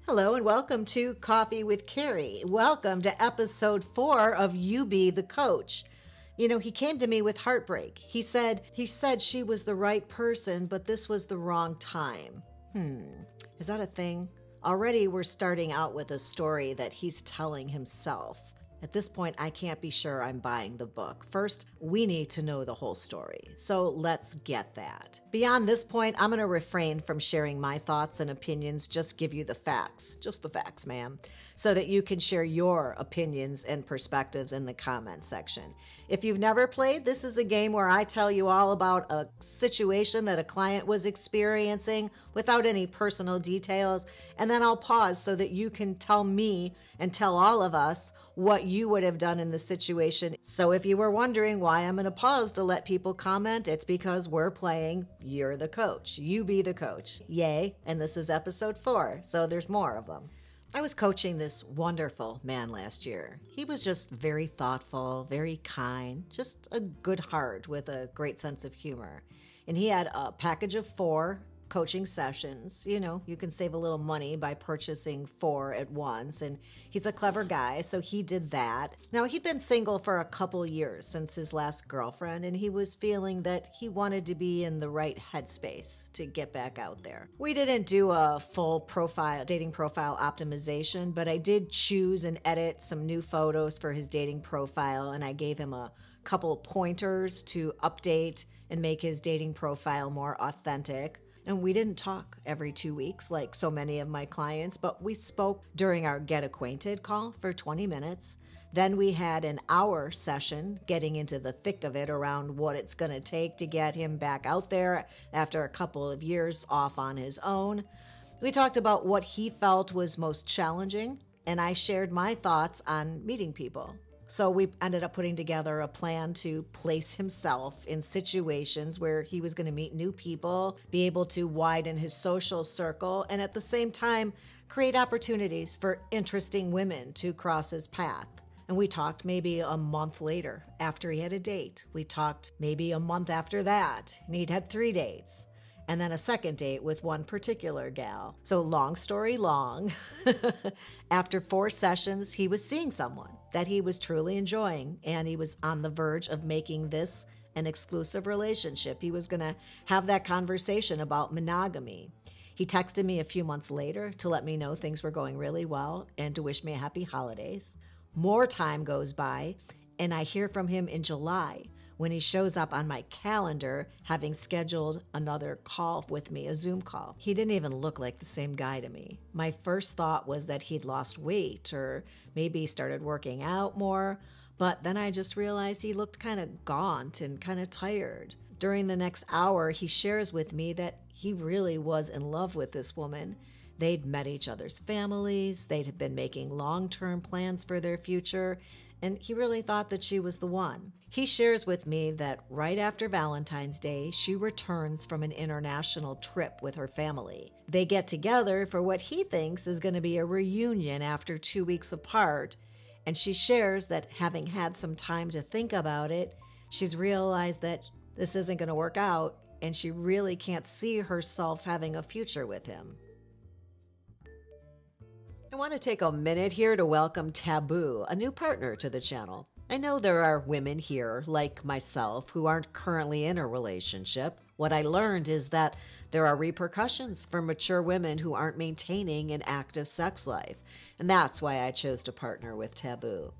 Hello and welcome to Coffee with Carrie. Welcome to episode 4 of You Be the Coach. You know, he came to me with Heartbreak. He said she was the right person, but this was the wrong time. Is that a thing? Already we're starting out with a story that he's telling himself. At this point, I can't be sure I'm buying the book. First, we need to know the whole story. So let's get that. Beyond this point, I'm going to refrain from sharing my thoughts and opinions, just give you the facts. Just the facts, ma'am. So that you can share your opinions and perspectives in the comments section. If you've never played, this is a game where I tell you all about a situation that a client was experiencing without any personal details, and then I'll pause so that you can tell me and tell all of us what you would have done in the situation. So if you were wondering why I'm going to pause to let people comment, it's because we're playing You're the Coach. You be the coach. Yay. And this is episode 4, so there's more of them. I was coaching this wonderful man last year. He was just very thoughtful, very kind, just a good heart with a great sense of humor. And he had a package of 4 coaching sessions. You know, you can save a little money by purchasing 4 at once. And he's a clever guy, so he did that. Now, he'd been single for a couple years since his last girlfriend, and he was feeling that he wanted to be in the right headspace to get back out there. We didn't do a full dating profile optimization, but I did choose and edit some new photos for his dating profile, and I gave him a couple pointers to update and make his dating profile more authentic. And we didn't talk every 2 weeks like so many of my clients, but we spoke during our Get Acquainted call for 20 minutes. Then we had an hour session getting into the thick of it around what it's going to take to get him back out there after a couple of years off on his own. We talked about what he felt was most challenging, and I shared my thoughts on meeting people. So we ended up putting together a plan to place himself in situations where he was going to meet new people, be able to widen his social circle, and at the same time, create opportunities for interesting women to cross his path. And we talked maybe a month later after he had a date. We talked maybe a month after that, and he'd had 3 dates. And then a second date with one particular gal. So long story long, after 4 sessions, he was seeing someone that he was truly enjoying, and he was on the verge of making this an exclusive relationship. He was going to have that conversation about monogamy. He texted me a few months later to let me know things were going really well and to wish me a happy holidays. More time goes by, and I hear from him in July, when he shows up on my calendar, having scheduled another call with me, a Zoom call. He didn't even look like the same guy to me. My first thought was that he'd lost weight or maybe started working out more, but then I just realized he looked kind of gaunt and kind of tired. During the next hour, he shares with me that he really was in love with this woman. They'd met each other's families, they'd been making long-term plans for their future, and he really thought that she was the one. He shares with me that right after Valentine's Day, she returns from an international trip with her family. They get together for what he thinks is going to be a reunion after 2 weeks apart, and she shares that having had some time to think about it, she's realized that this isn't going to work out, and she really can't see herself having a future with him. I want to take a minute here to welcome Tabu, a new partner to the channel. I know there are women here, like myself, who aren't currently in a relationship. What I learned is that there are repercussions for mature women who aren't maintaining an active sex life, and that's why I chose to partner with Tabu.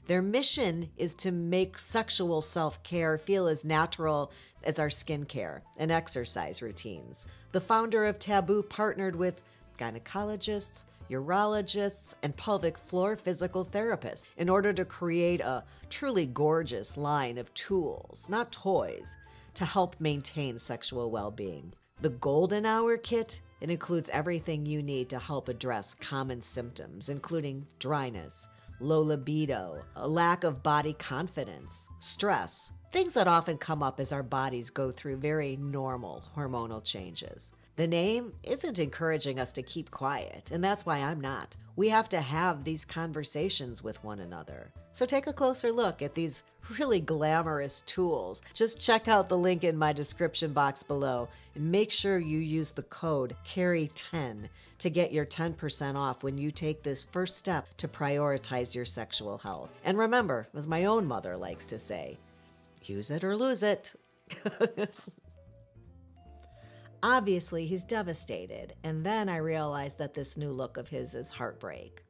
Their mission is to make sexual self-care feel as natural as our skincare and exercise routines. The founder of Tabu partnered with gynecologists, urologists, and pelvic floor physical therapists in order to create a truly gorgeous line of tools, not toys, to help maintain sexual well-being. The Golden Hour Kit, it includes everything you need to help address common symptoms, including dryness, low libido, a lack of body confidence, stress, things that often come up as our bodies go through very normal hormonal changes. The name isn't encouraging us to keep quiet, and that's why I'm not. We have to have these conversations with one another. So take a closer look at these really glamorous tools. Just check out the link in my description box below and make sure you use the code CARRIE10 to get your 10% off when you take this first step to prioritize your sexual health. And remember, as my own mother likes to say, use it or lose it. Obviously, he's devastated, and then I realized that this new look of his is heartbreak.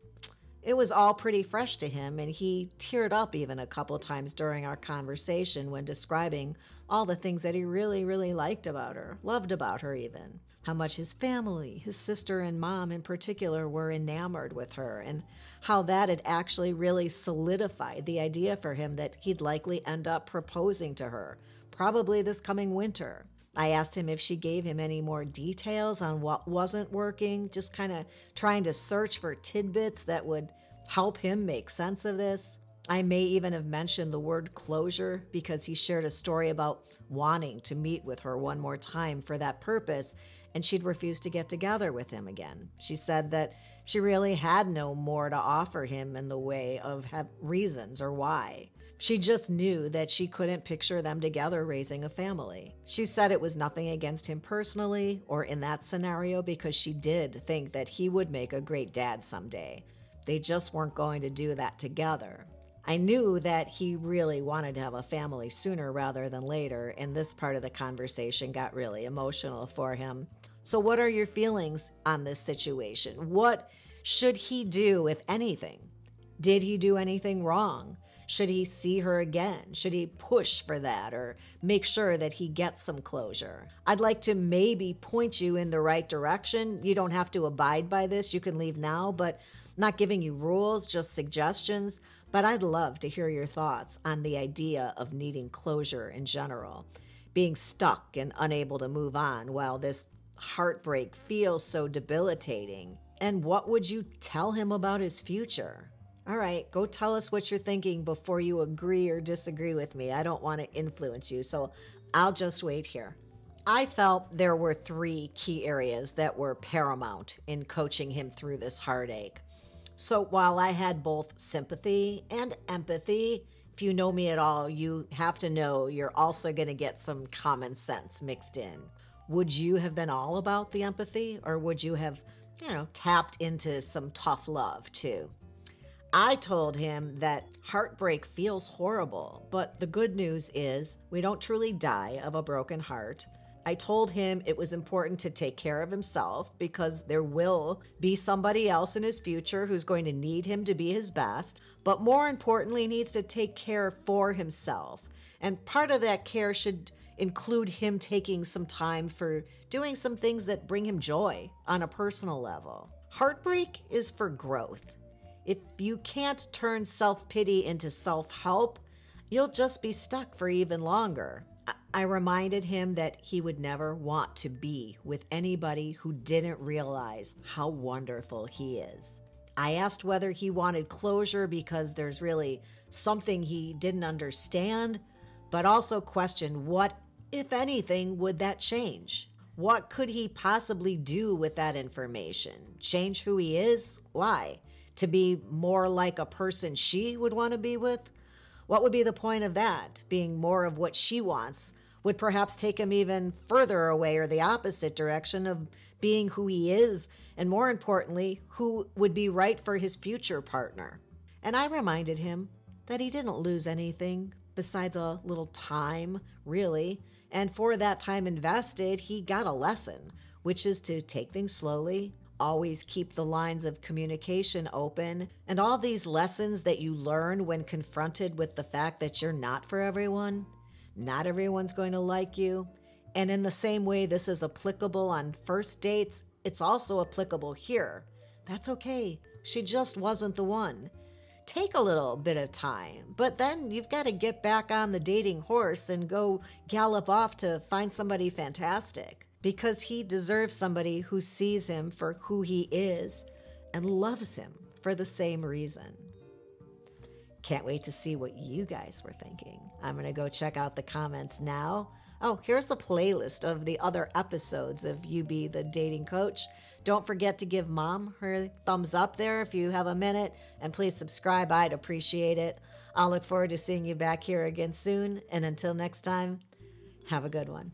It was all pretty fresh to him, and he teared up even a couple times during our conversation when describing all the things that he really, really liked about her, loved about her even. How much his family, his sister and mom in particular, were enamored with her, and how that had actually really solidified the idea for him that he'd likely end up proposing to her, probably this coming winter. I asked him if she gave him any more details on what wasn't working, just kind of trying to search for tidbits that would help him make sense of this. I may even have mentioned the word closure because he shared a story about wanting to meet with her one more time for that purpose, and she'd refused to get together with him again. She said that she really had no more to offer him in the way of reasons or why. She just knew that she couldn't picture them together raising a family. She said it was nothing against him personally or in that scenario because she did think that he would make a great dad someday. They just weren't going to do that together. I knew that he really wanted to have a family sooner rather than later, and this part of the conversation got really emotional for him. So what are your feelings on this situation? What should he do, if anything? Did he do anything wrong? Should he see her again? Should he push for that or make sure that he gets some closure? I'd like to maybe point you in the right direction. You don't have to abide by this. You can leave now, but I'm not giving you rules, just suggestions. But I'd love to hear your thoughts on the idea of needing closure in general, being stuck and unable to move on while this heartbreak feels so debilitating. And what would you tell him about his future? All right, go tell us what you're thinking before you agree or disagree with me. I don't want to influence you, so I'll just wait here. I felt there were 3 key areas that were paramount in coaching him through this heartache. So while I had both sympathy and empathy, if you know me at all, you have to know you're also going to get some common sense mixed in. Would you have been all about the empathy, or would you have, tapped into some tough love too? I told him that heartbreak feels horrible, but the good news is we don't truly die of a broken heart. I told him it was important to take care of himself because there will be somebody else in his future who's going to need him to be his best, but more importantly, needs to take care for himself. And part of that care should include him taking some time for doing some things that bring him joy on a personal level. Heartbreak is for growth. If you can't turn self-pity into self-help, you'll just be stuck for even longer. I reminded him that he would never want to be with anybody who didn't realize how wonderful he is. I asked whether he wanted closure because there's really something he didn't understand, but also questioned what, if anything, would that change? What could he possibly do with that information? Change who he is? Why? To be more like a person she would want to be with? What would be the point of that? Being more of what she wants would perhaps take him even further away or the opposite direction of being who he is, and more importantly, who would be right for his future partner. And I reminded him that he didn't lose anything besides a little time, really, and for that time invested, he got a lesson, which is to take things slowly, always keep the lines of communication open, and all these lessons that you learn when confronted with the fact that you're not for everyone. Not everyone's going to like you. And in the same way this is applicable on first dates, it's also applicable here. That's okay. She just wasn't the one. Take a little bit of time, but then you've got to get back on the dating horse and go gallop off to find somebody fantastic. Because he deserves somebody who sees him for who he is and loves him for the same reason. Can't wait to see what you guys were thinking. I'm going to go check out the comments now. Oh, here's the playlist of the other episodes of You Be the Dating Coach. Don't forget to give Mom her thumbs up there if you have a minute, and please subscribe. I'd appreciate it. I'll look forward to seeing you back here again soon, and until next time, have a good one.